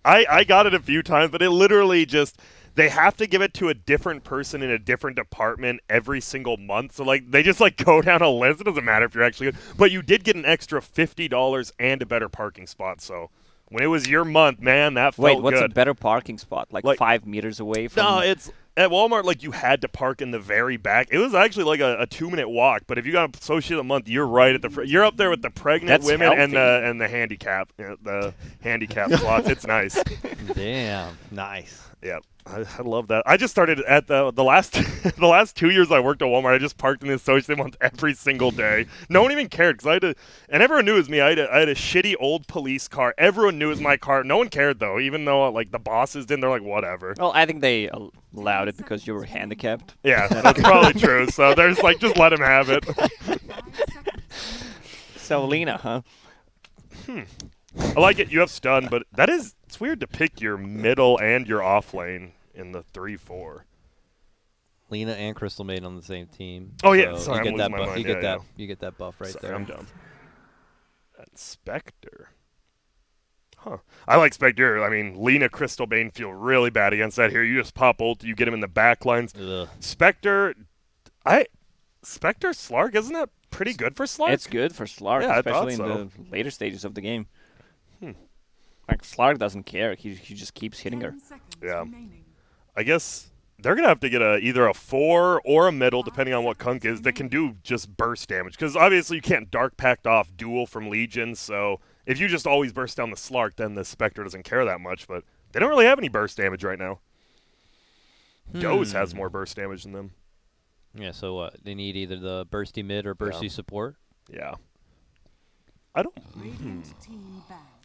I got it a few times, but it literally just they have to give it to a different person in a different department every single month. So like they just like go down a list. It doesn't matter if you're actually good, but you did get an extra $50 and a better parking spot. So when it was your month, man, that felt Wait, what's good. a better parking spot? Like 5 meters away from? No, it's at Walmart. Like you had to park in the very back. It was actually like a 2-minute walk. But if you got an associate of the month, you're right at the. You're up there with the pregnant That's women and healthy. the handicap slots. It's nice. Damn, nice. Yeah, I love that. I just started at the last the last 2 years I worked at Walmart. I just parked in the associate month every single day. No one even cared because I had to, and everyone knew it was me. I had a shitty old police car. Everyone knew it was my car. No one cared though, even though like the bosses didn't. They're like whatever. Well, I think they allowed it because you were handicapped. Yeah, that's probably true. So they're just like, just let him have it. So Lena, huh? I like it. You have stun, but it's weird to pick your middle and your off lane in the 3-4. Lena and Crystal Maiden on the same team. Oh, yeah. So Sorry, you I'm get losing that my buff. mind. You get Yeah, that. You get that buff right Sorry, there. I'm dumb. And Spectre. Huh. I like Spectre. I mean, Lena, Crystal Bane feel really bad against that here. You just pop ult, you get him in the back lines. Ugh. Spectre, Slark, isn't that pretty good for Slark? It's good for Slark, Yeah, I especially thought in so. the later stages of the game. Like Slark doesn't care; he just keeps hitting her. Yeah. I guess they're going to have to get either a 4 or a middle, depending on what Kunk is, that can do just burst damage. Because obviously you can't Dark Pact off duel from Legion, so if you just always burst down the Slark, then the Spectre doesn't care that much. But they don't really have any burst damage right now. DoZe has more burst damage than them. Yeah, so what? They need either the bursty mid or bursty support. Yeah. I don't...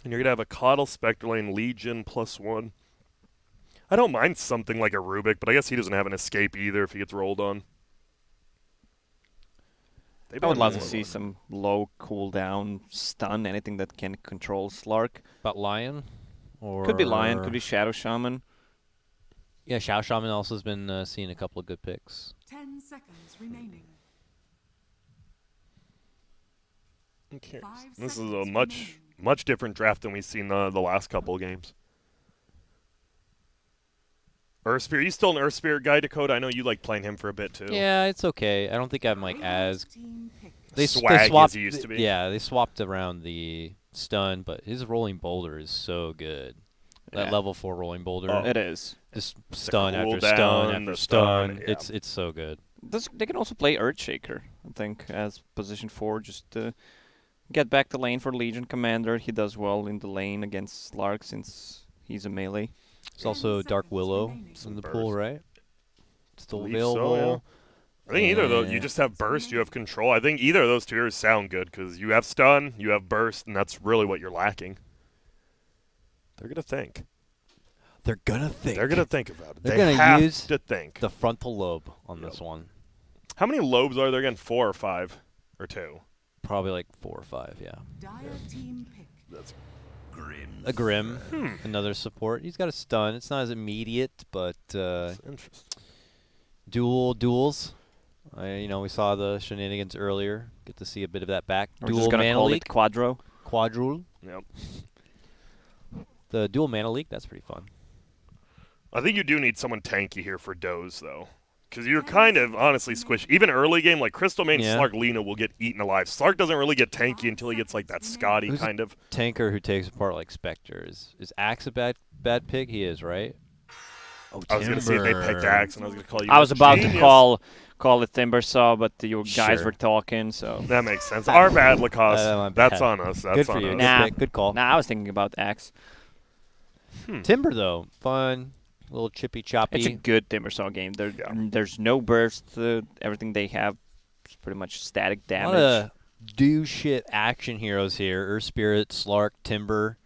And you're going to have a Coddle, Spectre Lane, Legion, +1. I don't mind something like a Rubik, but I guess he doesn't have an escape either if he gets rolled on. I would love to see some low cooldown stun, anything that can control Slark. About Lion? Or Could be Lion, could be Shadow Shaman. Yeah, Xiao Shaman also has been seeing a couple of good picks. 10 seconds remaining. Okay. 5 This is a seconds much different draft than we've seen the last couple of games. Earth Spirit, you still an Earth Spirit guy, Dakota? I know you like playing him for a bit too. Yeah, it's okay. I don't think I'm like as Swaggy swapped, as he used to be. Yeah, they swapped around the stun, but his rolling boulder is so good. That level 4 rolling boulder. It is. Just stun after cooldown, stun after the stun. yeah. It's so good. They can also play Earthshaker, I think, as position 4, just to get back the lane for Legion Commander. He does well in the lane against Slark since he's a melee. It's also Dark Willow in the pool, burst. right? Still Believe so, available. I think either of those, you Yeah. just have burst, you have control. I think either of those two areas sound good because you have stun, you have burst, and that's really what you're lacking. They're going to think. They're gonna think. They're going to think about it. They're They gonna have use to think. the frontal lobe on this one. How many lobes are there again? 4 or 5? Or 2? Probably like 4 or 5, yeah. Dire team pick. That's A Grim, another support. He's got a stun. It's not as immediate, but interesting. duels. We saw the shenanigans earlier. Get to see a bit of that back. We're Dual just gonna mana call leak. it Quadro. Quadrule. Yep. The dual mana leak. That's pretty fun. I think you do need someone tanky here for DoZe, though. Because you're kind of honestly squished. Even early game, like Crystal Main, Yeah. Slark, Lena will get eaten alive. Slark doesn't really get tanky until he gets like that Scotty Who's kind of. Tanker who takes apart like Spectre. Is Axe a bad pick? He is, right? Oh, I was going to see if they picked Axe, and I was going to call you. I was about genius. to call it Timbersaw, but your guys Sure. were talking, so. That makes sense. Our bad, Lacoste. my That's bad. on us. That's Good for on you. us. Nah. Good call. Nah, I was thinking about Axe. Timber though, fun, a little chippy choppy. It's a good Timbersaw game. There's no burst. Everything they have is pretty much static a damage. lot of do shit action heroes here. Earth Spirit, Slark, Timber.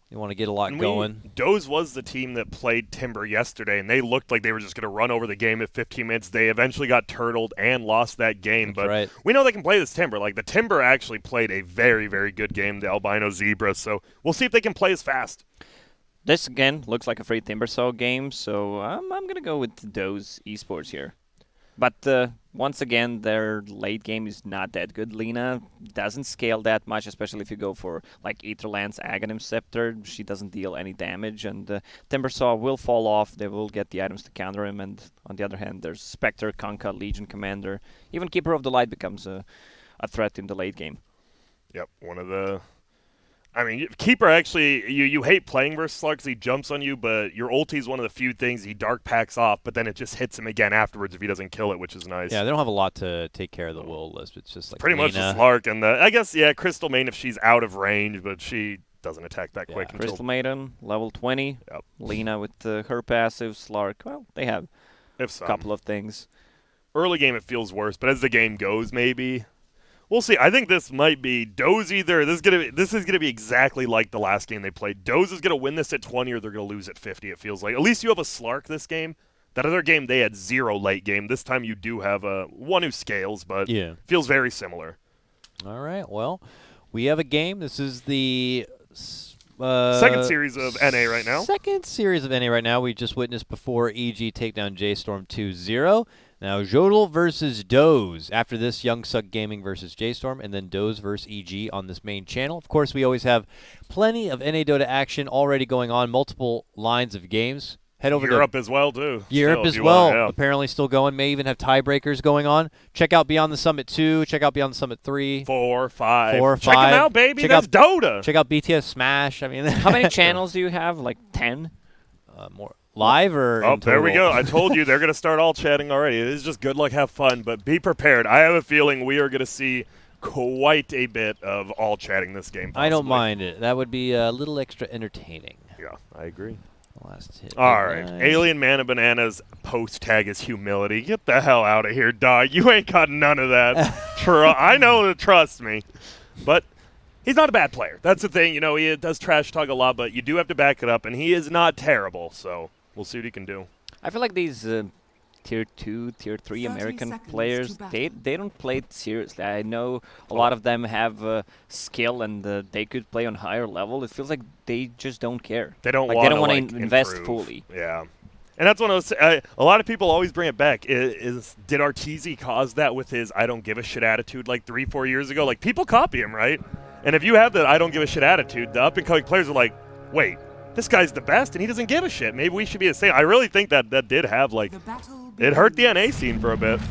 You want to get a lot going. DoZe was the team that played Timber yesterday, and they looked like they were just going to run over the game at 15 minutes. They eventually got turtled and lost that game. That's but right. we know they can play this Timber. Like, the Timber actually played a very, very good game, the Albino Zebra. So we'll see if they can play as fast. This, again, looks like a free Timbersaw game, so I'm going to go with DoZe Esports here. But once again, their late game is not that good. Lina doesn't scale that much, especially if you go for like Aetherland's Aghanim Scepter. She doesn't deal any damage, and Timbersaw will fall off. They will get the items to counter him, and on the other hand, there's Spectre, Kunkka, Legion Commander. Even Keeper of the Light becomes a threat in the late game. Yep, one of the... I mean, Keeper actually, you hate playing versus Slark because he jumps on you, but your ulti is one of the few things he dark packs off, but then it just hits him again afterwards if he doesn't kill it, which is nice. Yeah, they don't have a lot to take care of the will list. It's just like pretty much Lina. just Slark and I guess, yeah, Crystal Main if she's out of range, but she doesn't attack that quick until... Crystal Maiden, level 20. Yep. Lina with her passive. Slark, well, they have a couple of things. Early game it feels worse, but as the game goes, maybe... We'll see. I think this might be DoZe either. This is gonna be exactly like the last game they played. DoZe is gonna win this at 20, or they're gonna lose at 50. It feels like. At least you have a Slark this game. That other game they had 0 late game. This time you do have one who scales, but feels very similar. All right. Well, we have a game. This is the second series of NA right now. Second series of NA right now. We just witnessed before EG take down JStorm 2-0. Now, Xolotl versus DoZe. After this, Young Suck Gaming versus JStorm, and then DoZe versus EG on this main channel. Of course, we always have plenty of NA Dota action already going on, multiple lines of games. Head over Europe to as well, too. Europe as well, apparently still going. May even have tiebreakers going on. Check out Beyond the Summit 2. Check out Beyond the Summit 3. 4, 5. 4, Check 5. them out, baby. Check That's out Dota. Check out BTS Smash. I mean, how many channels do you have? Like 10? More. Live or Oh, in there we total? go. I told you they're going to start all chatting already. It is just good luck, have fun, but be prepared. I have a feeling we are going to see quite a bit of all chatting this game. Possibly. I don't mind it. That would be a little extra entertaining. Yeah, I agree. Last hit. All right. Alien Mana Bananas post tag is humility. Get the hell out of here, dog. You ain't got none of that. I know, trust me. But he's not a bad player. That's the thing. You know, he does trash talk a lot, but you do have to back it up, and he is not terrible. So we'll see what he can do. I feel like these tier 2, tier 3 American players, they don't play it seriously. I know a lot of them have skill and they could play on higher level. It feels like they just don't care. They don't like, want to invest improve. fully. Yeah. And that's what a lot of people always bring it back. Did Arteezy cause that with his I don't give a shit attitude like 3-4 years ago? Like, people copy him, right? And if you have that I don't give a shit attitude, the up-and-coming players are like, wait, this guy's the best and he doesn't give a shit. Maybe we should be the same. I really think that did have, like, it hurt the NA scene for a bit.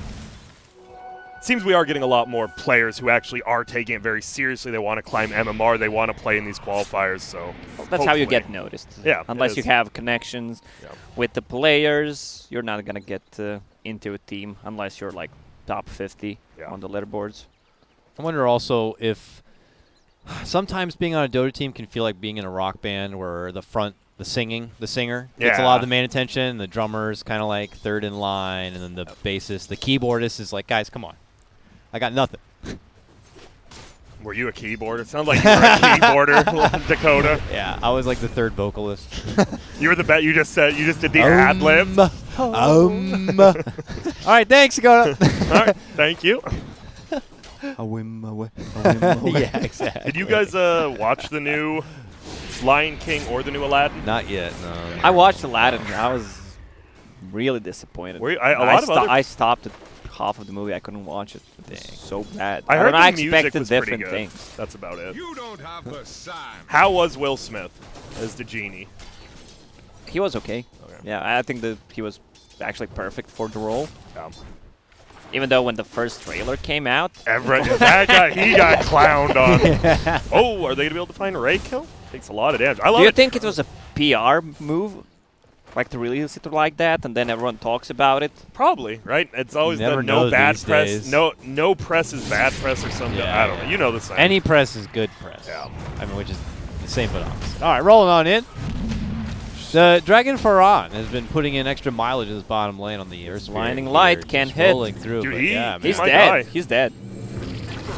Seems we are getting a lot more players who actually are taking it very seriously. They want to climb MMR. They want to play in these qualifiers. So that's how you get noticed. Yeah, unless you have connections with the players, you're not gonna get into a team unless you're like top 50 on the leaderboards. I wonder also if sometimes being on a Dota team can feel like being in a rock band where the singer gets a lot of the main attention, the drummer's kind of like third in line, and then the bassist, the keyboardist is like, guys, come on. I got nothing. Were you a keyboarder? It sounds like you were a keyboarder, Dakota. Yeah, I was like the third vocalist. You were the best. You just did the ad lib. All right, thanks, Dakota. All right, thank you. Yeah, exactly. Did you guys watch the new Lion King or the new Aladdin? Not yet, no. I watched Aladdin. I was really disappointed. I stopped at half of the movie. I couldn't watch it. It's so bad. I heard I the music expected was different pretty good. things. That's about it. You don't have the sign. How was Will Smith as the genie? He was okay. Yeah, I think that he was actually perfect for the role. Yeah. Even though when the first trailer came out, that guy, he got clowned on. Oh, are they gonna be able to find Ray kill? Takes a lot of damage. I love do you think it was a PR move? Like to release it like that, and then everyone talks about it? Probably, right? It's always the no bad press. No press is bad press or something. I don't know. You know the sign. Any press is good press. Yeah. I mean, which is the same but opposite. All right, rolling on in. The Dragon Faran has been putting in extra mileage in his bottom lane on the Earth. Blinding Light can't hit. Rolling through, Dude, he's my dead. guy. He's dead.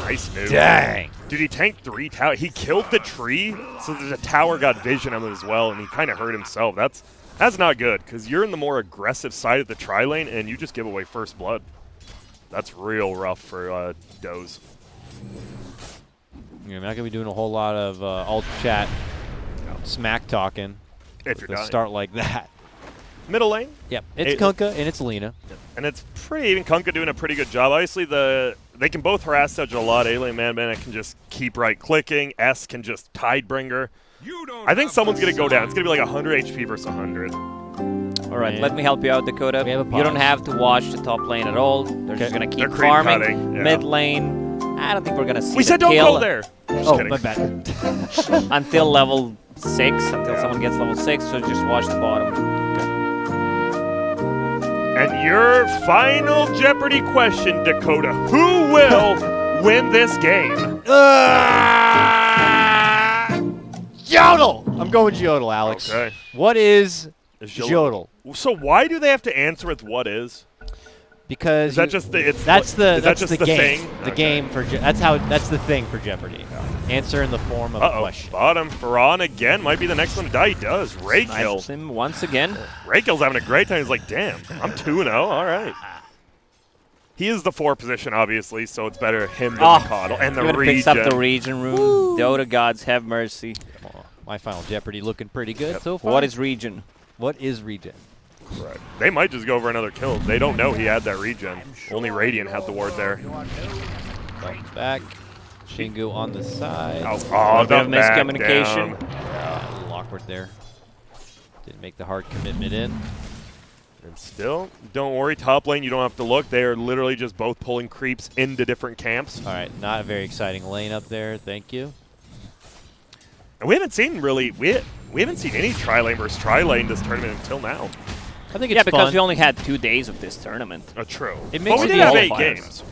Nice dude. Dang. Dude, he tanked 3 towers. He killed the tree, so the tower got vision of him as well, and he kind of hurt himself. That's not good, because you're in the more aggressive side of the tri-lane, and you just give away first blood. That's real rough for DoZe. You're not going to be doing a whole lot of alt chat smack talking. If you're with a dying. start like that. Middle lane. Yep, it's Kunkka and it's Lina. And it's pretty even. Kunkka doing a pretty good job. Obviously, they can both harass Sedge a lot. Alien Man can just keep right-clicking. S can just Tidebringer. I think someone's going to go down. It's going to be like 100 HP versus 100. All right, let me help you out, Dakota. We have a You don't pause. have to watch the top lane at all. They're just going to keep They're creep farming. cutting, yeah. Mid lane, I don't think we're going to see We the said don't kill go there. Just Oh, kidding. my bad. until level 6, until Yeah. someone gets level 6, so just watch the bottom. And your final Jeopardy question, Dakota. Who will win this game? Yodel! I'm going Yodel, Alex. Okay. What is Is Yodel? So why do they have to answer with what is? Because Is that just the it's that's the is that's that just the game. thing? The Okay. game for that's the thing for Jeopardy. Answer in the form of a Uh-oh. question. Bottom. Faran again might be the next one to die. He does. Ray kill. Snipes him once again. Ray kill's having a great time. He's like, damn, I'm 2-0. All right. He is the 4 position, obviously, so it's better him than the Coddle. And the Even region. picks up the region rune. Dota gods have mercy. Oh, my final Jeopardy looking pretty good so far. What is region? What is regen? Right. They might just go for another kill. They don't know he had that regen. Only Radiant had the ward there. Bounce back. Shingu on the side. Oh, A bit the of back miscommunication. down. A little awkward there. Didn't make the hard commitment in. And still, don't worry, top lane, you don't have to look. They are literally just both pulling creeps into different camps. All right, not a very exciting lane up there. Thank you. And we haven't seen really, we haven't seen any tri-lane versus tri-lane this tournament until now. I think it's Yeah, because fun. we only had 2 days of this tournament. True. It But makes we it did have easy. 8 games.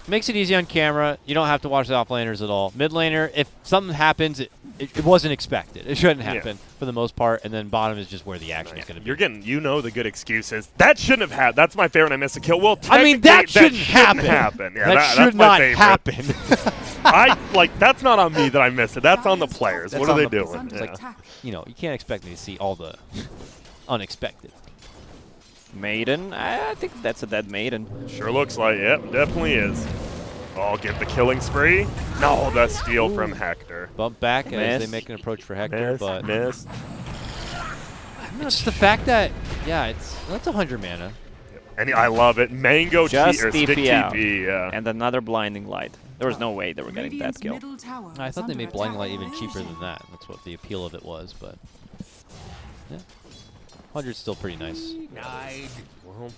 Makes it easy on camera. You don't have to watch the offlaners at all. Mid laner, if something happens, it wasn't expected. It shouldn't happen for the most part. And then bottom is just where the action is going to be. You're getting, the good excuses. That shouldn't have happened. That's my favorite. I missed a kill. Well, I mean, that shouldn't happen. Yeah, that that's should my not favorite. happen. That's not on me that I missed it. That's on the players. That's What are on they the- doing? Under Yeah. attack. You know, you can't expect me to see all the unexpected. Maiden, I think that's a dead Maiden. Sure looks like, yep, definitely is. Oh, get the killing spree. No, the steal from Hector. Bump back as they Miss. make an approach for Hector, but miss. it's just the fact that, that's 100 mana. And I love it. Mango Just or stick TP out. TP, yeah. And another blinding light. There was no way they were getting Radiant's that kill. middle tower I is thought they under made Blinding attack. Light even cheaper than that. That's what the appeal of it was, but yeah. 100's still pretty nice. Well,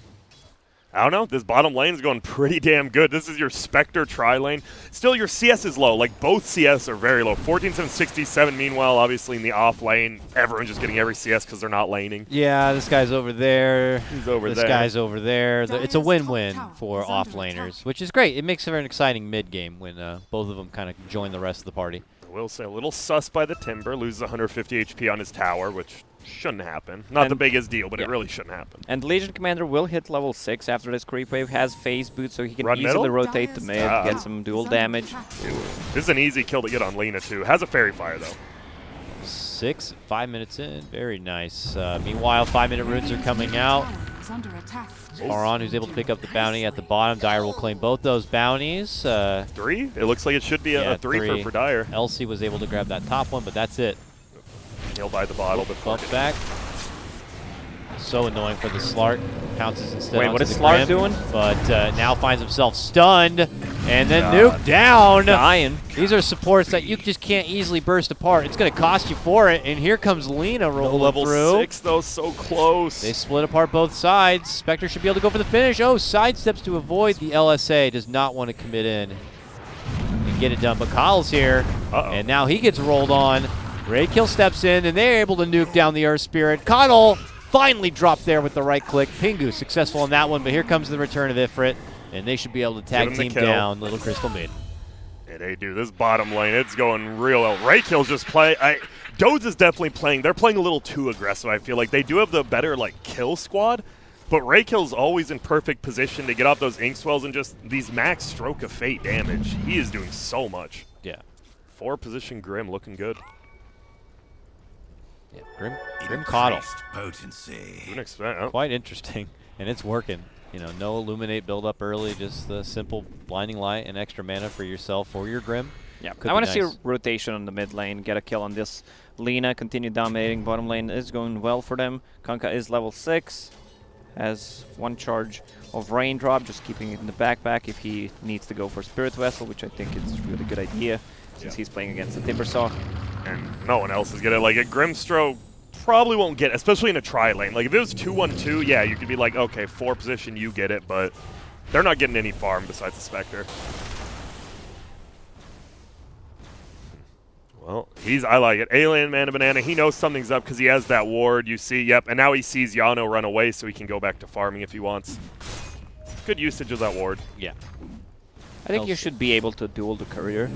I don't know. This bottom lane is going pretty damn good. This is your Spectre tri-lane. Still, your CS is low. Like, both CS are very low. 14,767, meanwhile, obviously, in the off lane, everyone's just getting every CS because they're not laning. Yeah, this guy's over there. He's over this there. guy's over there. It's a Dire's win-win top tower for is under off-laners, attack. which is great. It makes for an exciting mid-game when both of them kind of join the rest of the party. I will say, a little sus by the Timber. Loses 150 HP on his tower, which shouldn't happen. Not the And- biggest deal, but it yeah. really shouldn't happen. And Legion Commander will hit level 6 after this creep wave, has phase boot, so he can Run easily middle? rotate the mid, Ah. get some dual Is under damage. attack. This is an easy kill to get on Lina, too. Has a Fairy Fire, though. 5 minutes in. Very nice. Meanwhile, 5-minute runes are coming out. Tower is under attack. Faron, who's able to pick up the bounty at the bottom. Dyer will claim both those bounties. 3? It looks like it should be a Yeah, 3 3. for Dyer. Elsie was able to grab that top one, but that's it. He'll buy the bottle before. Bump back. So annoying for the Slark. Pounces instead Wait, onto what is the Slark Grim, doing? But now finds himself stunned and then God. nuked down. Dying. These are supports that you just can't easily burst apart. It's going to cost you for it. And here comes Lina No rolling level through. 6, though, so close. They split apart both sides. Spectre should be able to go for the finish. Oh, sidesteps to avoid the LSA. Does not want to commit in and get it done. But Kyle's here, Uh-oh. and now he gets rolled on. Raykill steps in, and they're able to nuke down the Earth Spirit. Connell finally dropped there with the right click. Pingu successful on that one, but here comes the return of Ifrit, and they should be able to tag him the team kill. down Little Crystal Mid. Yeah, they do. This bottom lane, it's going real well. Raykill's just play. DoZe is definitely playing. They're playing a little too aggressive, I feel like. They do have the better, kill squad, but Raykill's always in perfect position to get off those ink swells and just these max stroke of fate damage. He is doing so much. Yeah. 4-position Grim looking good. Yeah, Grim Coddle. Potency. Didn't expect. Oh. Quite interesting, and it's working. You know, no Illuminate build up early, just the simple Blinding Light and extra mana for yourself or your Grim. Yeah, Could I be want to see a nice. rotation on the mid lane, get a kill on this Lina, continue dominating. Bottom lane is going well for them. Kunkka is level 6, has 1 charge of Raindrop, just keeping it in the backpack if he needs to go for Spirit Vessel, which I think is a really good idea since he's playing against the Timbersaw. And no one else is getting it. Like, a Grimstro probably won't get it, especially in a tri-lane. Like, if it was 2-1-2, yeah, you could be like, okay, 4 position, you get it, but they're not getting any farm besides the Spectre. Well, I like it. Alien Mana Banana, he knows something's up because he has that ward, you see, yep, and now he sees Yano run away so he can go back to farming if he wants. Good usage of that ward. Yeah. I think you should be able to duel the courier.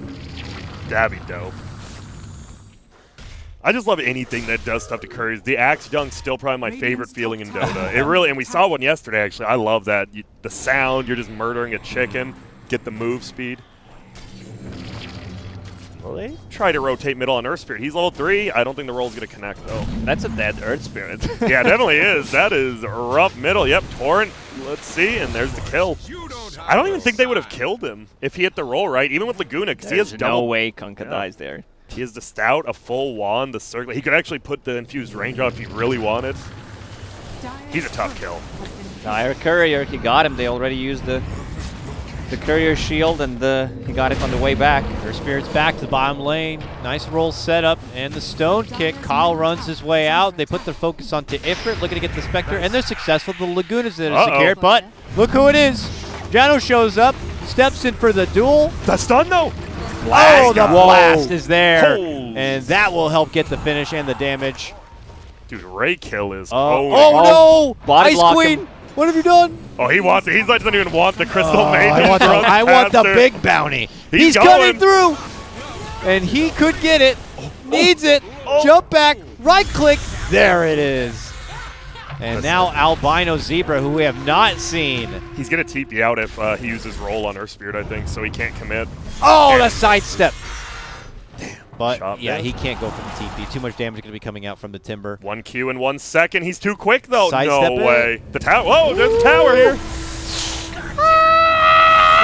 That'd be dope. I just love anything that does stuff to couriers. The Axe Dunk's still probably my favorite feeling in Dota. It really, and we saw one yesterday actually. I love that. The sound, you're just murdering a chicken, get the move speed. Well, they try to rotate middle on Earth Spirit. He's level 3. I don't think the roll's going to connect, though. That's a dead Earth Spirit. Yeah, it definitely is. That is rough middle. Yep, Torrent. Let's see, and there's the kill. I don't even think they would have killed him if he hit the roll right, even with Laguna, because he has There's double. no way Kunkka dies there. He has the Stout, a full wand, the circle. He could actually put the infused Raindrop if he really wanted. He's a tough kill. Dire Courier, he got him. They already used the Courier shield, and he got it on the way back. Her Spirit's back to the bottom lane. Nice roll setup, and the stone kick. Kyle runs his way out. They put their focus onto Ifrit, looking to get the Spectre, and they're successful. The Laguna's there to secure it, but look who it is. Jano shows up, steps in for the duel. The stun, though. Oh, the Whoa. blast is there, Holy. and that will help get the finish and the damage. Dude, Ray kill is Oh owning. no! Body Ice block Queen, him. what have you done? Oh, he wants it. He's like, doesn't even want the Crystal Maiden. I want the big bounty. He's going. coming through, and he could get it. Needs it. Jump back, right click. There it is. And now Albino Zebra, who we have not seen. He's going to TP out if he uses roll on Earth Spirit, I think, so he can't commit. Oh, the sidestep. But Shot yeah, miss. he can't go from the TP. Too much damage going to be coming out from the Timber. 1 Q in 1 second. He's too quick, though. Sidestep No it. way. The tower. Whoa, there's a tower here.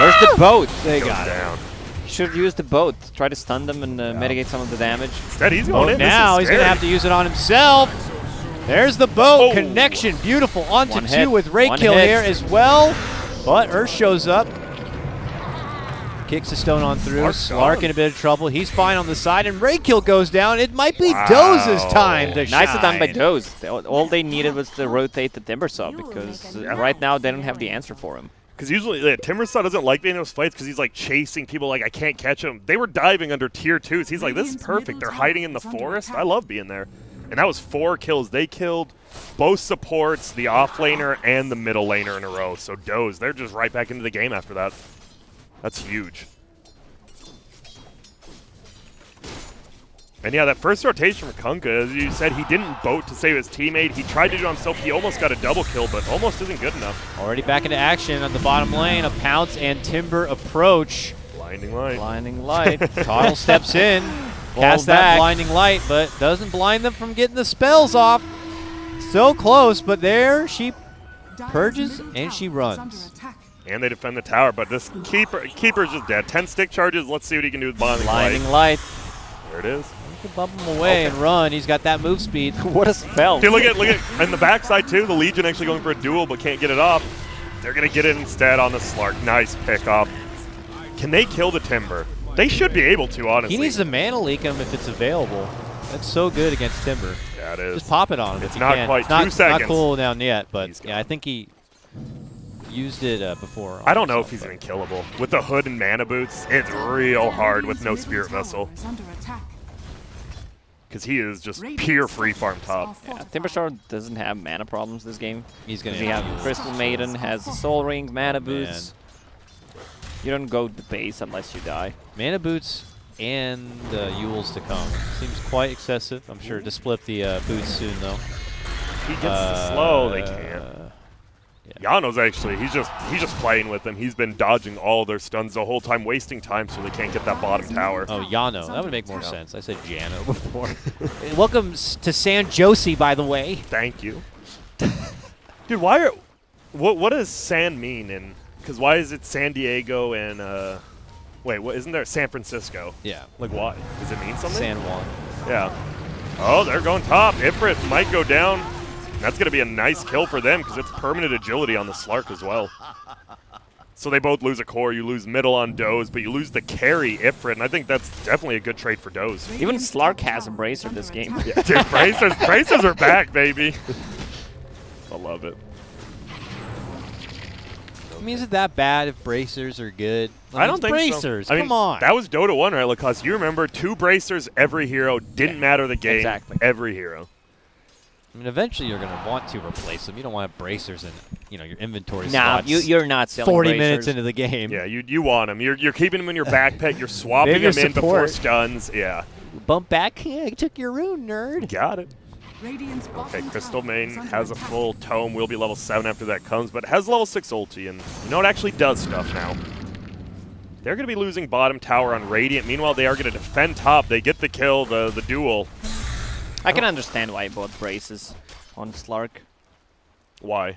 Where's the boat? They Goes got it. down. Should have used the boat. Try to stun them and mitigate some of the damage. Instead, he's going in. Now This is he's going to scary. have to use it on himself. There's the boat. Oh. Connection. Beautiful. Onto One 2 hit. with Ray One Kill hit. here as well. But Earth shows up. Kicks the stone on through. Slark in a bit of trouble. He's fine on the side, and Ray Kill goes down. It might be Wow. DoZe's time to shine. Nicely done by DoZe. All they needed was to rotate the Timbersaw because right now they don't have the answer for him. Because usually Timbersaw doesn't like being in those fights because he's like chasing people like I can't catch him. They were diving under tier 2s. He's like, this is perfect. They're hiding in the forest. I love being there. And that was 4 kills. They killed both supports, the offlaner, and the middle laner in a row. So DoZe, they're just right back into the game after that. That's huge. And yeah, that first rotation for Kunkka, as you said, he didn't boat to save his teammate. He tried to do it himself. He almost got a double kill, but almost isn't good enough. Already back into action on the bottom lane. A Pounce and Timber approach. Blinding light. Blinding light. Toggle steps in. Casts that back. blinding light, but doesn't blind them from getting the spells off. So close, but there she purges and she runs. And they defend the tower, but this keeper's just dead. 10 stick charges. Let's see what he can do with blinding Blinding light. light. There it is. You can bump him away and run. He's got that move speed. What a spell. Dude, look at in the backside too. The Legion actually going for a duel, but can't get it off. They're gonna get it instead on the Slark. Nice pick off. Can they kill the Timber? They should be able to, honestly. He needs to mana leak him if it's available. That's so good against Timber. Yeah, it is. Just pop it on him. It's if you not can. quite It's not, 2 seconds. Not cool down yet, but He's yeah, I think he used it before. I don't know if he's even killable. With the hood and mana boots, it's real hard with no Spirit Vessel. Because he is just pure free farm top. Yeah, Timbersaw doesn't have mana problems this game. He's gonna He have has Crystal Maiden, has Soul Ring, mana boots. You don't go the base unless you die. mana boots and Yules to come. Seems quite excessive. I'm sure to split the boots soon though. He gets the slow, they can't. Yano's actually, he's just playing with them. He's been dodging all their stuns the whole time, wasting time so they can't get that bottom tower. Oh, Yano. That would make more sense. I said Jano before. Welcome to San Josie, by the way. Thank you. Dude, what does San mean? Because why is it San Diego and Wait, what? Isn't there San Francisco? Yeah. Like, why? Does it mean something? San Juan. Yeah. Oh, they're going top. Ifrit might go down. That's going to be a nice kill for them because it's permanent agility on the Slark as well. So they both lose a core. You lose middle on DoZe, but you lose the carry Ifrit, and I think that's definitely a good trade for DoZe. Even Slark has a bracer this game. Yeah, dude, bracers are back, baby. I love it. I mean, is it that bad if bracers are good? I don't it's think bracers. so. I mean, Come on. That was Dota 1, right, Lacoste? You remember 2 bracers, every hero. Didn't matter the game. Exactly. Every hero. I mean, eventually you're going to want to replace them. You don't want bracers in, your inventory Nah, slots. you're not selling 40 bracers. minutes into the game. Yeah, you want them. You're keeping them in your backpack. You're swapping Maybe them in before support. stuns. Yeah. Bump back. Yeah, I took your rune, nerd. Got it. Radiant's Okay, bottom Crystal tower Main is under has a attack. full tome. Will be level 7 after that comes, but has level 6 ulti, and you know it actually does stuff now. They're going to be losing bottom tower on Radiant. Meanwhile, they are going to defend top. They get the kill, the duel. I can understand why he bought braces on Slark. Why?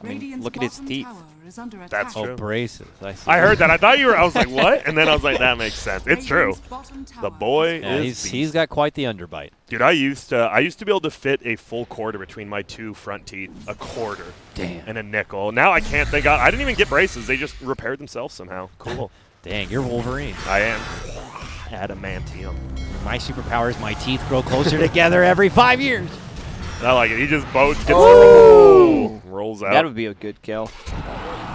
I mean, Radiant's look at his bottom teeth. tower is under That's attack. true. Oh, braces. I see. I heard that. I thought you were. I was like, what? And then I was like, that makes sense. It's true. Radiant's bottom tower The boy is Yeah, is he's got quite the underbite. Dude, I used to be able to fit a full quarter between my 2 front teeth, a quarter, Damn. and a nickel. Now I can't. Thank God. I didn't even get braces. They just repaired themselves somehow. Cool. Dang, you're Wolverine. I am. Adamantium. My superpower is my teeth grow closer together every 5 years. I like it. He just both gets rolls out. That would be a good kill.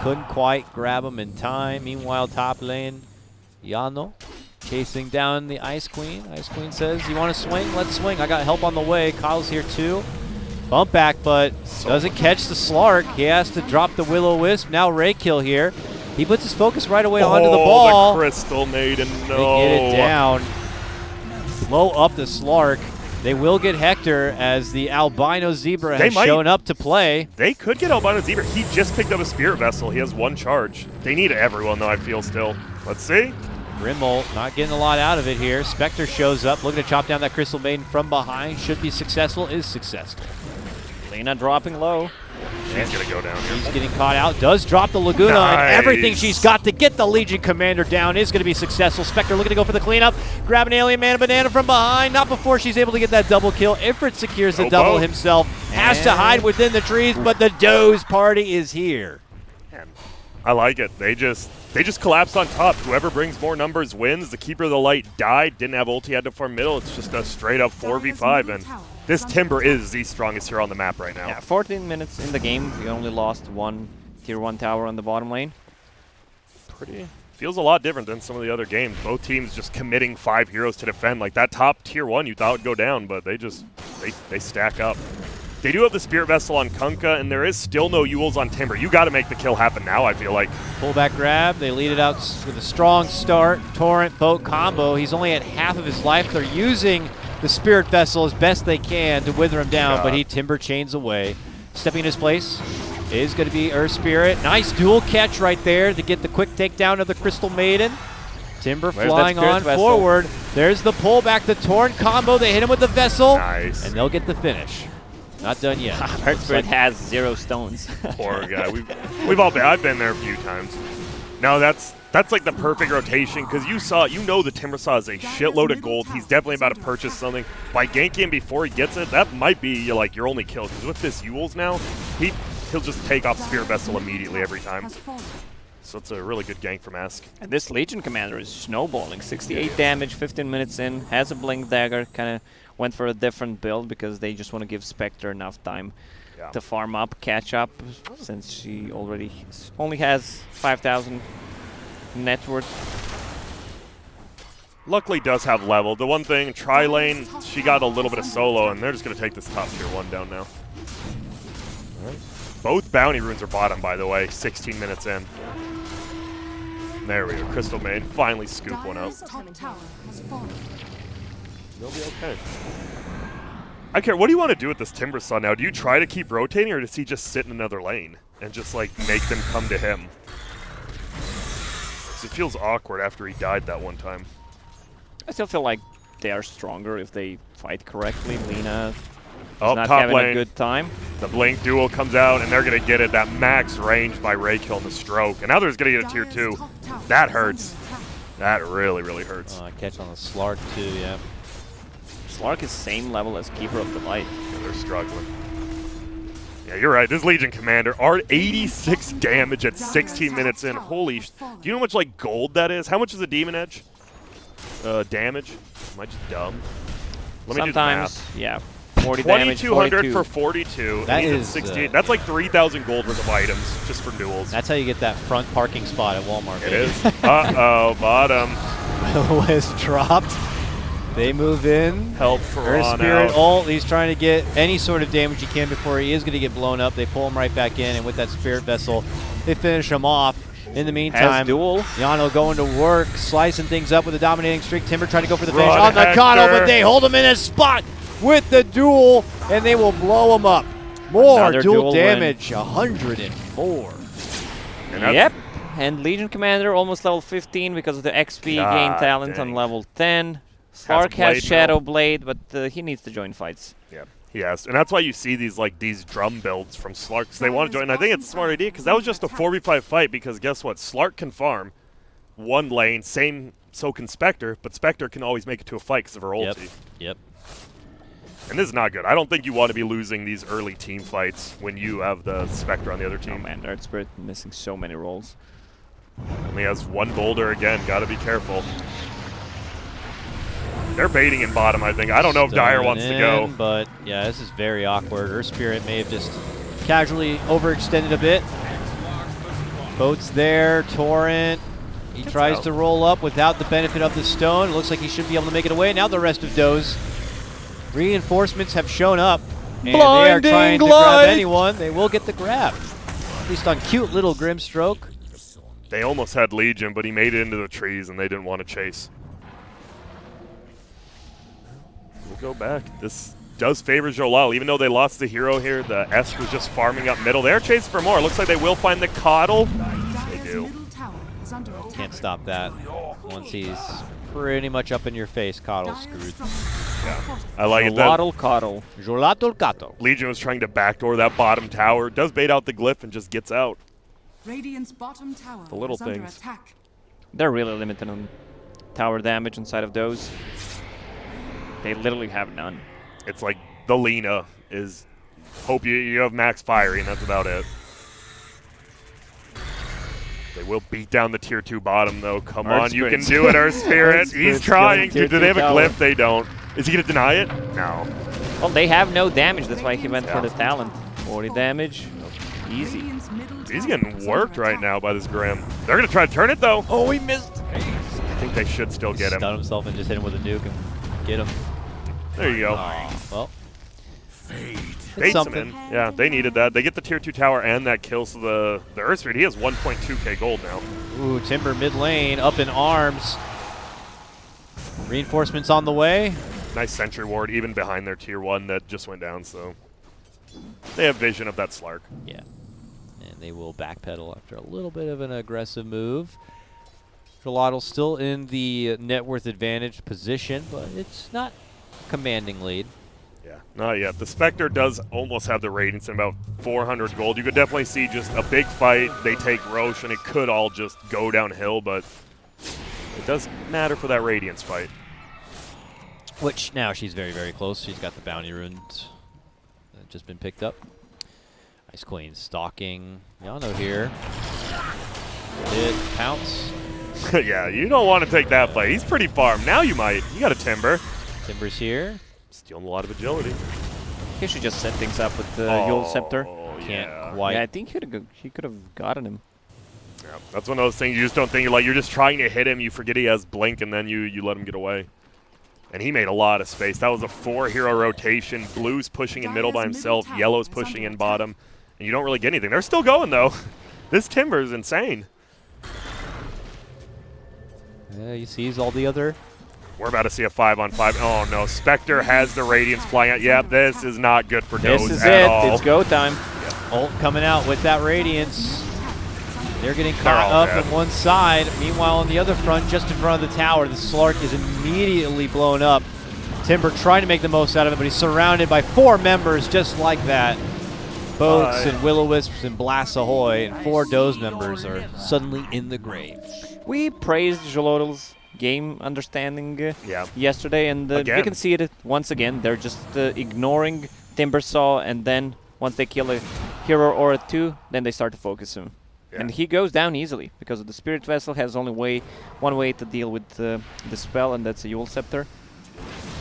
Couldn't quite grab him in time. Meanwhile, top lane, Yano chasing down the Ice Queen. Ice Queen says, you want to swing? Let's swing. I got help on the way. Kyle's here too. Bump back, but doesn't catch the Slark. He has to drop the Will-O-Wisp. Now Ray kill here. He puts his focus right away onto the ball. The Crystal Maiden, no. They get it down. Blow up the Slark. They will get Hector as the albino zebra They has might. shown up to play. They could get Albino Zebra. He just picked up a Spirit Vessel. He has 1 charge. They need everyone, though, I feel still. Let's see. Rimmel not getting a lot out of it here. Spectre shows up, looking to chop down that Crystal Maiden from behind. Should be successful, is successful. Lena dropping low. She's going to go down He's here. getting caught out, does drop the Laguna, and Nice. everything she's got to get the Legion Commander down is going to be successful. Spectre looking to go for the cleanup, grab an Alien Man Banana from behind, not before she's able to get that double kill. Ifrit secures the No double boat. himself, has to hide within the trees, but the DoZe party is here. Man, I like it. They just collapsed on top. Whoever brings more numbers wins. The Keeper of the Light died, didn't have ulti, had to farm middle. It's just a straight up 4v5, and this Timber is the strongest hero on the map right now. Yeah, 14 minutes in the game. We only lost 1 tier 1 tower on the bottom lane. Pretty feels a lot different than some of the other games. Both teams just committing 5 heroes to defend. Like that top tier 1 you thought would go down, but they stack up. They do have the Spirit Vessel on Kunkka, and there is still no Yules on Timber. You got to make the kill happen now, I feel like. Pullback grab, they lead it out with a strong start. Torrent boat combo. He's only at half of his life. They're using the Spirit Vessel as best they can to wither him down, but he timber chains away. Stepping in his place is going to be Earth Spirit. Nice dual catch right there to get the quick takedown of the Crystal Maiden. Timber Where's flying that Spirit on Vessel? forward. There's the pullback, the Torrent combo. They hit him with the Vessel, Nice. and they'll get the finish. Not done yet. Earth Spirit has 0 stones. Poor guy. We've all been. I've been there a few times. No, that's like the perfect rotation because you know the Timber saw has a shitload of gold. He's definitely about to purchase something. By ganking him before he gets it, that might be like your only kill because with this Yules now, he'll just take off Spirit Vessel immediately every time. has fallen. So it's a really good gank from Ask. And this Legion Commander is snowballing. 68 damage, 15 minutes in, has a Blink Dagger, kind of went for a different build because they just want to give Spectre enough time Yeah. to farm up, catch up, since she only has 5,000 net worth. Luckily does have level. The one thing, Tri-Lane, she got a little bit of solo, and they're just going to take this top tier 1 down now. Both bounty runes are bottom, by the way, 16 minutes in. There we go. Crystal Maiden finally scoop one up. Dire's top tower has fallen. They'll be okay. I care. What do you want to do with this Timber Sun now? Do you try to keep rotating, or does he just sit in another lane and just, like, make them come to him? 'Cause it feels awkward after he died that one time. I still feel like they are stronger if they fight correctly. Lena Oh, is not top having lane. a good time. The Blink duel comes out, and they're going to get it. That max range by Ray killing the stroke. And now they're going to get a tier 2. That hurts. That really, really hurts. Catch on the Slark too, yeah. Slark is same level as Keeper of the Light. Yeah, they're struggling. Yeah, you're right. This Legion Commander are 86 damage at 16 minutes in. Holy do you know how much like gold that is? How much is a Demon Edge? Damage? Am I just dumb? Let me do the math. Sometimes, yeah. 40 damage, 2,200 42. for 42. That and is, 68. That's like 3,000 gold worth of items just for duels. That's how you get that front parking spot at Walmart. It baby. is. Uh-oh, bottom. was dropped. They move in. Help for Earth on Spirit out. ult. He's trying to get any sort of damage he can before he is going to get blown up. They pull him right back in, and with that Spirit Vessel, they finish him off. In the meantime, Has duel. Yano going to work, slicing things up with a dominating streak. Timber trying to go for the finish Run, on the Kano, Hector. but they hold him in his spot with the duel, and they will blow him up. More Another dual duel win. damage, 104. And that's- Yep. And Legion Commander almost level 15 because of the XP gain God talent dang. on level 10. Slark Blade has Shadow Blade, but he needs to join fights. Yeah, he has. And that's why you see these drum builds from Slark, because they want to join. And I think it's a smart idea, because that was just a 4v5 fight, because guess what? Slark can farm one lane, so can Spectre, but Spectre can always make it to a fight because of her ulti. Yep. And this is not good. I don't think you want to be losing these early team fights when you have the Spectre on the other Oh team. man, Earth Spirit missing so many rolls. Only has one boulder again. Got to be careful. They're baiting in bottom, I think. I don't know if Dire Stunning wants to in, go. But yeah, this is very awkward. Her Spirit may have just casually overextended a bit. Boat's there, Torrent. He tries out. to roll up without the benefit of the stone. Looks like he should be able to make it away. Now the rest of DoZe. Reinforcements have shown up. And they are Blinding trying to light. grab anyone. They will get the grab. At least on cute little Grimstroke. They almost had Legion, but he made it into the trees, and they didn't want to chase. We'll go back. This does favor Xolotl. Even though they lost the hero here, the S was just farming up middle. They're chasing for more. Looks like they will find the Coddle. They do. Middle tower is under attack. Can't stop that. Once he's pretty much up in your face, Coddle's Dire's screwed. structures I like it. That Xolotl Coddle. Xolotl Gato. Legion was trying to backdoor that bottom tower. Does bait out the glyph and just gets out. Radiant's bottom tower The little is under things. attack. They're really limited on tower damage inside of those. They literally have none. It's like the Lina is hope you have max fiery, and that's about it. They will beat down the tier 2 bottom, though. Come Earth on, you can Spirit's- do it, Earth Spirit. Earth He's Spirit's trying getting to. Do they have a tier 2 glyph? They don't. Is he going to deny it? No. Well, they have no damage. That's why he went for the Yeah. talent. 40 damage. Easy. Radiant's middle He's tower getting is worked under right attack. now by this Grim. They're going to try to turn it, though. Oh, he missed. I think they should still get him. Stun himself and just hit him with a nuke and get him. There you go. Well, Baits him something. in. Yeah, they needed that. They get the tier 2 tower and that kills the Earth Spirit. He has 1.2k gold now. Ooh, Timber mid lane, up in arms. Reinforcements on the way. Nice sentry ward, even behind their tier 1 that just went down, so they have vision of that Slark. Yeah. And they will backpedal after a little bit of an aggressive move. Xolotl still in the net worth advantage position, but it's not commanding lead. Yeah, not yet. The Spectre does almost have the radiance and about 400 gold. You could definitely see just a big fight. They take Roche, and it could all just go downhill, but it does matter for that radiance fight. Which now she's very, very close. She's got the bounty runes just been picked up. Ice Queen stalking Yano here. Hit, pounce. Yeah, you don't want to take that fight. He's pretty farmed. Now you might. You got a Timber. Timber's here. Stealing a lot of agility. He should just set things up with the Yule Scepter. Can't yeah. quite. Yeah, I think he could have gotten him. Yeah, that's one of those things you just don't think. You're just trying to hit him. You forget he has Blink, and then you let him get away. And he made a lot of space. That was a 4-hero rotation. Blue's pushing in middle by himself. Yellow's pushing in bottom. And you don't really get anything. They're still going, though. This Timber is insane. Yeah, he sees all the other. We're about to see a 5-on-5. Oh, no. Spectre has the Radiance flying out. Yep, this is not good for This DoZe is at it. all. It's go time. Ult coming out with that Radiance. They're getting They're caught all up dead. on one side. Meanwhile, on the other front, just in front of the tower, the Slark is immediately blown up. Timber trying to make the most out of it, but he's surrounded by 4 members just like that. Boats Bye. and Will-O-Wisps and Blast Ahoy, and 4 DoZe members are suddenly in the grave. We praised Xolotl's game understanding Yeah. yesterday, and you Again. can see it once again. They're just ignoring Timbersaw, and then once they kill a hero or a 2, then they start to focus him. Yeah. And he goes down easily because the Spirit Vessel has only one way to deal with the spell, and that's a Yule Scepter.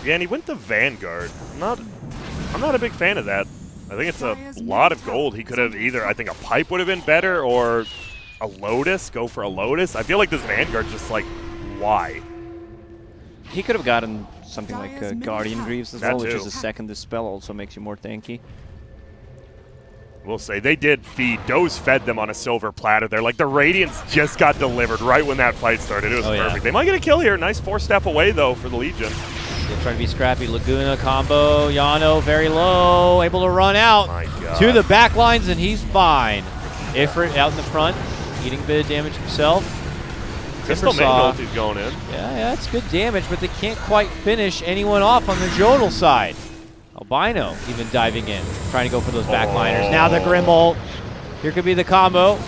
Yeah, and he went to Vanguard. I'm not a big fan of that. I think it's a lot of gold. He could have either, I think a pipe would have been better, or a Lotus, go for a Lotus. I feel like this Vanguard's just like, why? He could have gotten something like Guardian Greaves as That well, which too. is a second dispel, also makes you more tanky. We'll say they did feed. DoZe fed them on a silver platter there. Like the Radiance just got delivered right when that fight started. It was Oh, perfect. yeah. They might get a kill here. Nice 4-step away though for the Legion. They're trying to be scrappy. Laguna combo. Yano very low. Able to run out My God. to the back lines, and he's fine. Ifrit out in the front, eating a bit of damage himself. Crystal Maiden Timbersaw. ulti's going in. Yeah, it's good damage, but they can't quite finish anyone off on the Xolotl side. Albino even diving in, trying to go for those backliners. Now the Grim ult. Here could be the combo.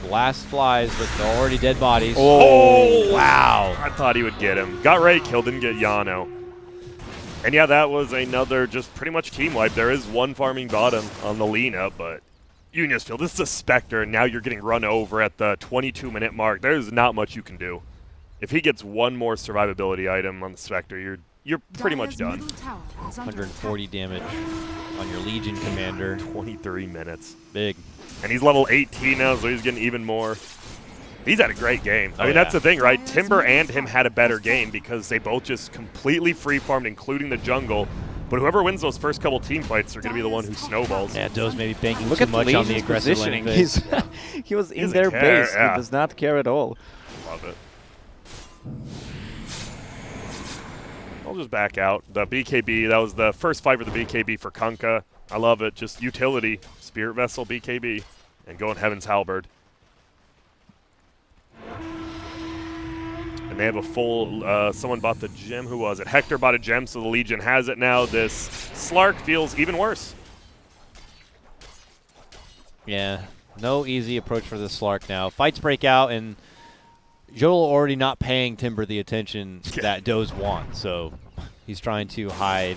Blast flies, but they're already dead bodies. Oh, wow. I thought he would get him. Got ready to kill, didn't get Yano. And yeah, that was another just pretty much team wipe. There is one farming bottom on the Lina, but you can just feel this is a Spectre, and now you're getting run over at the 22-minute mark. There's not much you can do. If he gets one more survivability item on the Spectre, you're pretty much Dire's done. middle tower is under 140 damage on your Legion commander. 23 minutes. Big. And he's level 18 now, so he's getting even more. He's had a great game. I Oh, mean, that's yeah. the thing, right? Timber and him had a better game because they both just completely free-farmed, including the jungle. But whoever wins those first couple team fights are going to be the one who snowballs. Yeah, DoZe maybe banking Look too at much on the Legion's aggressive positioning. lane phase. He was in doesn't their care, base. yeah. He does not care at all. Love it. I'll just back out. The BKB, that was the first fight for the BKB for Kunkka. I love it. Just utility. Spirit Vessel, BKB. And going Heaven's Halberd. And they have a full, someone bought the gem. Who was it? Hector bought a gem, so the Legion has it now. This Slark feels even worse. Yeah, no easy approach for the Slark now. Fights break out, and Xolotl already not paying Timber the attention that DoZe want, so he's trying to hide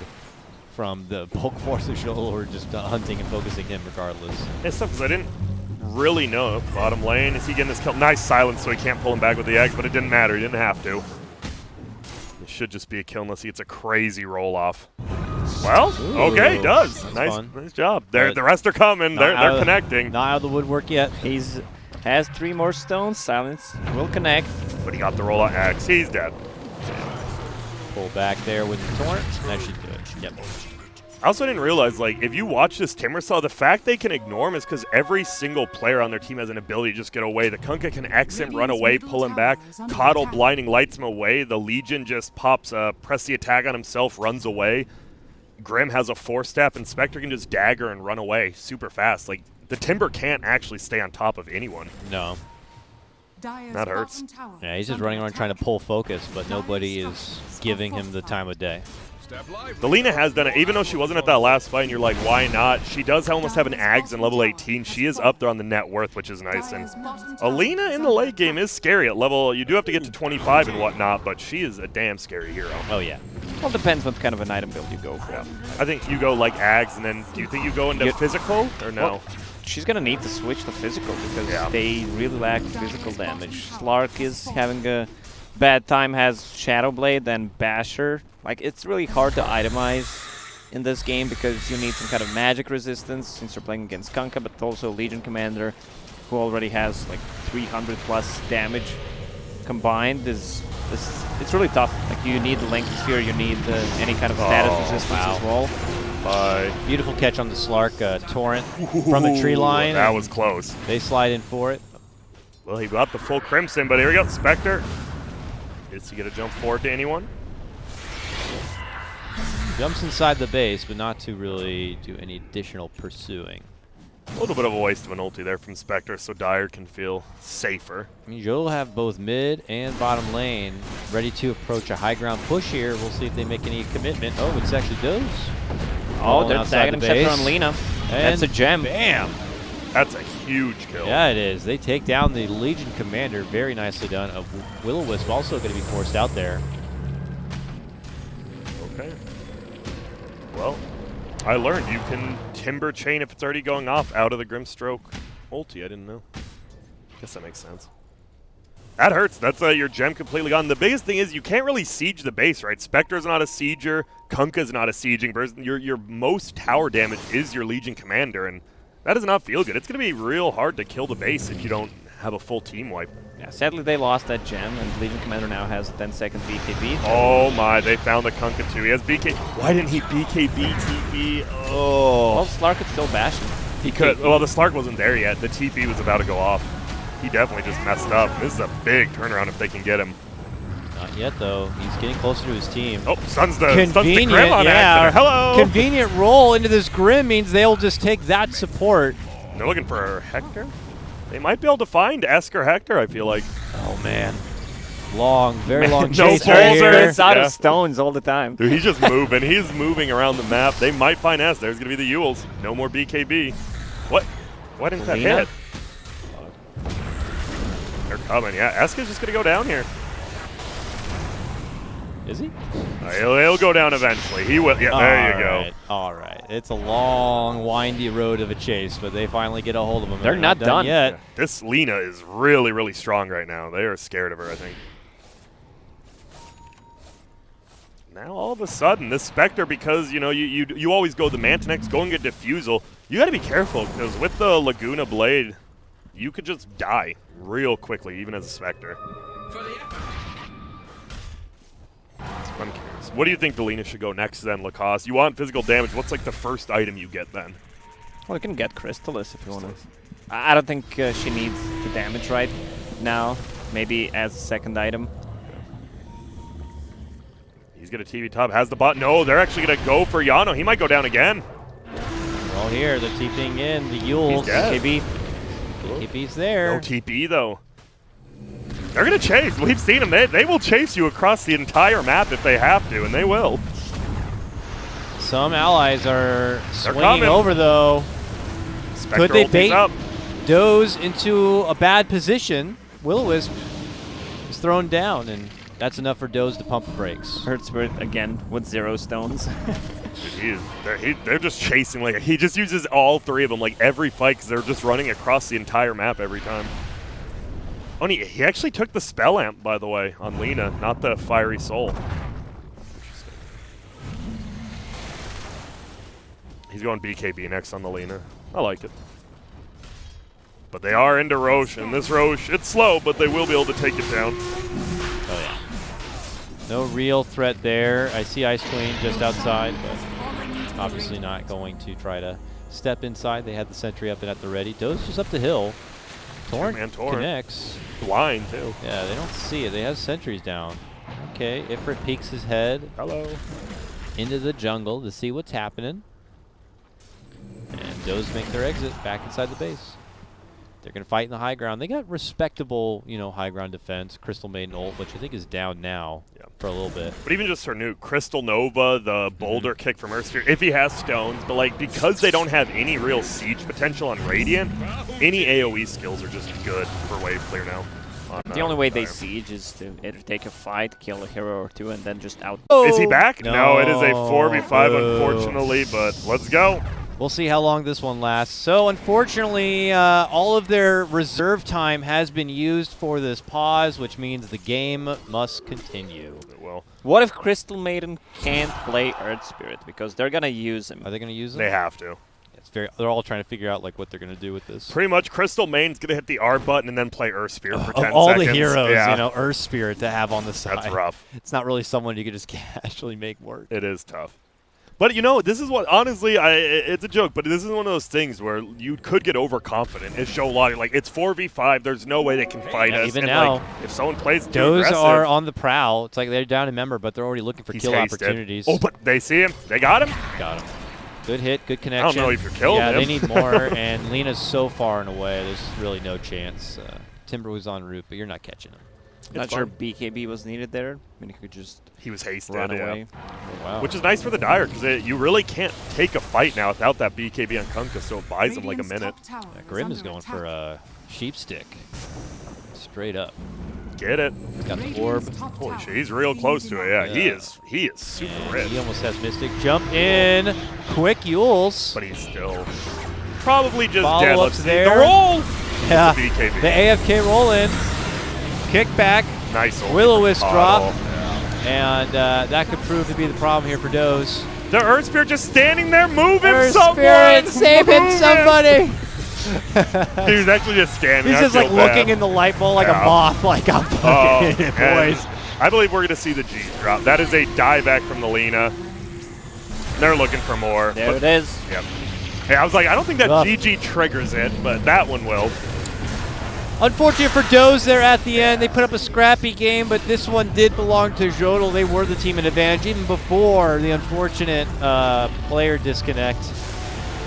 from the bulk force of Xolotl, or just hunting and focusing him regardless. It's tough because I didn't really know. Bottom lane, is he getting this kill? Nice silence, so he can't pull him back with the egg, but it didn't matter. He didn't have to. It should just be a kill unless he gets a crazy roll-off. Well, okay, he does. That's Nice, fun. nice job. But The rest are coming. Not They're out of- connecting. Not out of the woodwork yet. Has 3 more stones. Silence will connect. But he got the roll-out axe. He's dead. Pull back there with the Torrent. That should do it. Yep. I also didn't realize, like, if you watch this Timbersaw, the fact they can ignore him is because every single player on their team has an ability to just get away. The Kunkka can X him, run away, pull him back. Coddle blinding lights him away. The Legion just pops, press the attack on himself, runs away. Grim has a 4-step, and Spectre can just dagger and run away super fast. Like, the Timber can't actually stay on top of anyone. No. Dire's That hurts. bottom tower Yeah, he's is just under running around trying to attack. pull focus, but nobody is giving him the time of day. The Lina has done it, even though she wasn't at that last fight, and you're like, why not? She does almost have an Ags in level 18. She is up there on the net worth, which is nice. And Dire's bottom tower Alina is in the under late game attack. is scary at level. You do have to get to 25 and whatnot, but she is a damn scary hero. Oh, yeah. Well, depends what kind of an item build you go for. Yeah. I think you go like Ags, and then do you think you go into You- physical or no? Well, she's gonna need to switch to physical because Yeah. they really lack physical damage. Slark is having a bad time, has Shadow Blade and Basher. Like, it's really hard to itemize in this game because you need some kind of magic resistance since you're playing against Kunkka, but also Legion Commander who already has like 300 plus damage combined. It's really tough. Like, you need the Linking Sphere, you need any kind of status Oh, resistance wow. as well. Bye. Beautiful catch on the Slark. Torrent from the tree line. That and was close. They slide in for it. Well, he got the full Crimson, but here we go. Spectre. Is he going to jump forward to anyone? Jumps inside the base, but not to really do any additional pursuing. A little bit of a waste of an ulti there from Spectre, so Dire can feel safer. I mean, Joe will have both mid and bottom lane ready to approach a high ground push here. We'll see if they make any commitment. Oh, it's actually DoZe. Oh, Falling they're outside tagging the him Scepter base. on Lina. That's a gem. Bam! That's a huge kill. Yeah, it is. They take down the Legion commander. Very nicely done. Will-O-Wisp also going to be forced out there. Okay. Well, I learned you can Timber Chain if it's already going off out of the Grimstroke ulti. I didn't know. Guess that makes sense. That hurts. That's your gem completely gone. The biggest thing is you can't really siege the base, right? Spectre's not a sieger. Kunkka's not a sieging person. Your most tower damage is your Legion commander, and that does not feel good. It's going to be real hard to kill the base if you don't have a full team wipe. Yeah, sadly they lost that gem, and Legion Commander now has 10-second BKB. Oh my, they found the Kunkka too. He has BK. Why didn't he BKB TP? Oh. Well, Slark could still bash him. He could. Well, the Slark wasn't there yet. The TP was about to go off. He definitely just messed up. This is a big turnaround if they can get him. Not yet, though. He's getting closer to his team. Oh, stuns the Convenient, Grim on accident. Hello. Convenient roll into this Grim means they'll just take that support. They're looking for Hector. They might be able to find Esker Hector, I feel like. Oh, man. Long, very long No chase balls right are- here. It's out Yeah. of stones all the time. Dude, he's just moving. He's moving around the map. They might find S. There's going to be the Yules. No more BKB. What? Why didn't that Lena? hit? They're coming. Yeah, Esker's just going to go down here. Is he? He'll go down eventually. He will. Yeah, there you go. All right. It's a long, windy road of a chase, but they finally get a hold of him. They're not done. yet. Yeah. This Lena is really, really strong right now. They are scared of her, I think. Now all of a sudden, this Spectre, because you always go the Mantinex, go and get Diffusal. You got to be careful because with the Laguna Blade, you could just die real quickly, even as a Spectre. I'm curious. What do you think the Lena should go next then, Lacoste? You want physical damage. What's like the first item you get then? Well, you can get Crystallis if you want to. I don't think she needs the damage right now. Maybe as a second item. He's going to TV top. Has the bot. No, they're actually going to go for Yano. He might go down again. Well, here, they're TPing in. The Yules. He's dead. KB. KB's there. No TP, though. They're going to chase. We've seen them. They will chase you across the entire map if they have to, and they will. Some allies are swinging coming. over, though. Spectre Could they ulti's bait up. DoZe into a bad position? Will-O-Wisp is thrown down, and that's enough for DoZe to pump the brakes. Hurt Spirit again with 0 stones. Dude, they're just chasing. Like he just uses all three of them like every fight because they're just running across the entire map every time. Oh, and he actually took the Spell Amp, by the way, on Lena, not the Fiery Soul. Interesting. He's going BKB next on the Lena. I like it. But they are into Roche, and this Roche, it's slow, but they will be able to take it down. Oh, yeah. No real threat there. I see Ice Queen just outside, but obviously not going to try to step inside. They had the sentry up and at the ready. DoZe just up the hill. Torrent Man, Torrent. connects. Blind, too. Yeah, they don't see it. They have sentries down. Okay, Ifrit peeks his head Hello. into the jungle to see what's happening. And DoZe make their exit back inside the base. They're going to fight in the high ground. They got respectable, high ground defense. Crystal Maiden ult, which I think is down now for a little bit. But even just her new Crystal Nova, the Boulder kick from Earthsphere, if he has stones, but like because they don't have any real siege potential on Radiant, any AoE skills are just good for wave clear now. The only way they Fire. siege is to either take a fight, kill a hero or two, and then just out. Is he back? No, it is a 4v5, No. unfortunately, but let's go. We'll see how long this one lasts. So, unfortunately, all of their reserve time has been used for this pause, which means the game must continue. Well, What if Crystal Maiden can't play Earth Spirit because they're gonna use him? Are they going to use them? they have to. They're all trying to figure out what they're going to do with this. Pretty much, Crystal Main's going to hit the R button and then play Earth Spear for 10 Of all seconds. the heroes, Yeah, Earth Spirit to have on the side. that's rough. It's not really someone you could just casually make work. It is tough. But this is what, honestly, it's a joke, but this is one of those things where you could get overconfident. It's Xolotl. Like, it's 4v5. There's no way they can fight Yeah, us. even and now, like, if someone plays too DoZe aggressive, are on the prowl. It's like they're down a member, but they're already looking for he's kill hasted. opportunities. Oh, but they see him. They got him. Got him. Good hit, good I connection. don't know if you're killing Yeah, him. they need more, and Lena's so far and away, there's really no chance. Timber was en route, but you're not catching him. Not sure BKB was needed there. I mean, he could just He was hasted, run yeah. away. Wow. Which is nice for the Dire, because you really can't take a fight now without that BKB on Kunkka, so it buys him like a Radiant's minute. top tower Yeah, Grim is under going attack. for a sheep stick. Straight up. Get it. He's got the Radiant's orb. top Holy tower shit, he's real is close to it, yeah. Yeah. He is super And rich. he almost has Mystic. Jump in. Quick Yules. But he's still probably just Follow dead. ups Let's see there. the roll. Yeah. It's a BKB. The AFK roll in. Kick back. Nice ult. Will-O-Wisp Auto. drop. And that could prove to be the problem here for DoZe. The Earth Spirit just standing there moving Earth someone. Spirit saving Moving. somebody. He was actually just standing. He's I just feel like bad. looking in the light bulb like Yeah. a moth. Like, I'm Oh, fucking in it, and boys. I believe we're going to see the G drop. That is a dieback from the Lina. They're looking for more. There but- it is. Yep. Hey, I was like, I don't think that Rough. GG triggers it, but that one will. Unfortunate for DoZe there at the end. They put up a scrappy game, but this one did belong to Xolotl. They were the team in advantage even before the unfortunate player disconnect.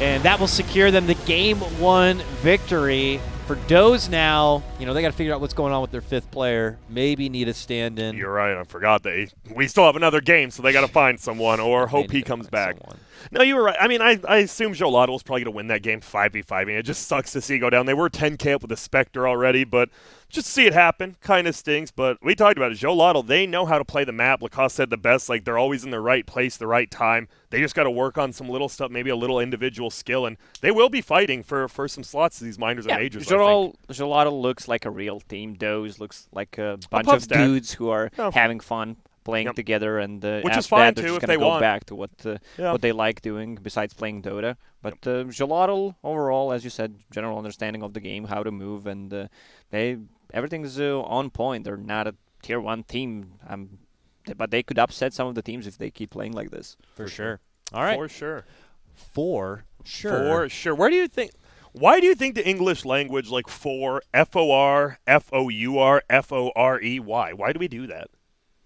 And that will secure them the Game 1 victory. For DoZe now, you know, they got to figure out what's going on with their fifth player. Maybe need a stand-in. You're right. I forgot we still have another game, so they got to find someone or They hope need he to comes find back. someone. No, you were right. I mean, I assume Xolotl was probably going to win that game 5v5. I mean, it just sucks to see it go down. They were 10k up with the Spectre already, but just to see it happen kind of stinks. But we talked about it. Xolotl, they know how to play the map. Lacoste said the best. Like, they're always in the right place, the right time. They just got to work on some little stuff, maybe a little individual skill, and they will be fighting for some slots to these minors and majors, I think. Xolotl looks like a real team. DoZe looks like a bunch pub of stat. dudes who are Oh. having fun playing Yep. together, and Which is after fine, that, they're too, just if gonna they go want. back to Yeah. what they like doing besides playing Dota. But Xolotl overall, as you said, general understanding of the game, how to move, and everything's on point. They're not a tier 1 team, but they could upset some of the teams if they keep playing like this. For sure. All right. For sure. For sure. For sure. Why do you think the English language, like for, F-O-R, F-O-U-R, F-O-R-E, why do we do that?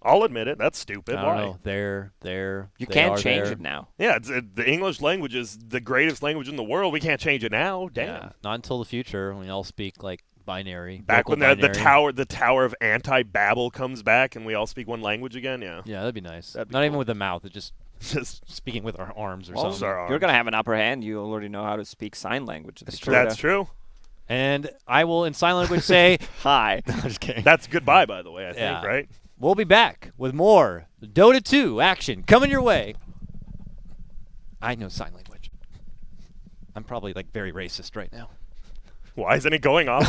I'll admit it. That's stupid. I Why? don't know. They're You they can't are change there. it now. Yeah, the English language is the greatest language in the world. We can't change it now. Damn. Yeah, not until the future when we all speak like binary. Back local when the binary. tower of anti-babble comes back and we all speak one language again. Yeah. Yeah, that'd be nice. That'd be not even cool. with the mouth, it's just Just speaking with our arms or Well, something. our you're gonna have an upper hand. You already know how to speak sign language. That's true. that's true. And I will in sign language say, Hi. I'm just kidding. That's goodbye, by the way. I think, Yeah. right? We'll be back with more Dota 2 action coming your way. I know sign language. I'm probably like very racist right now. Why isn't it going off?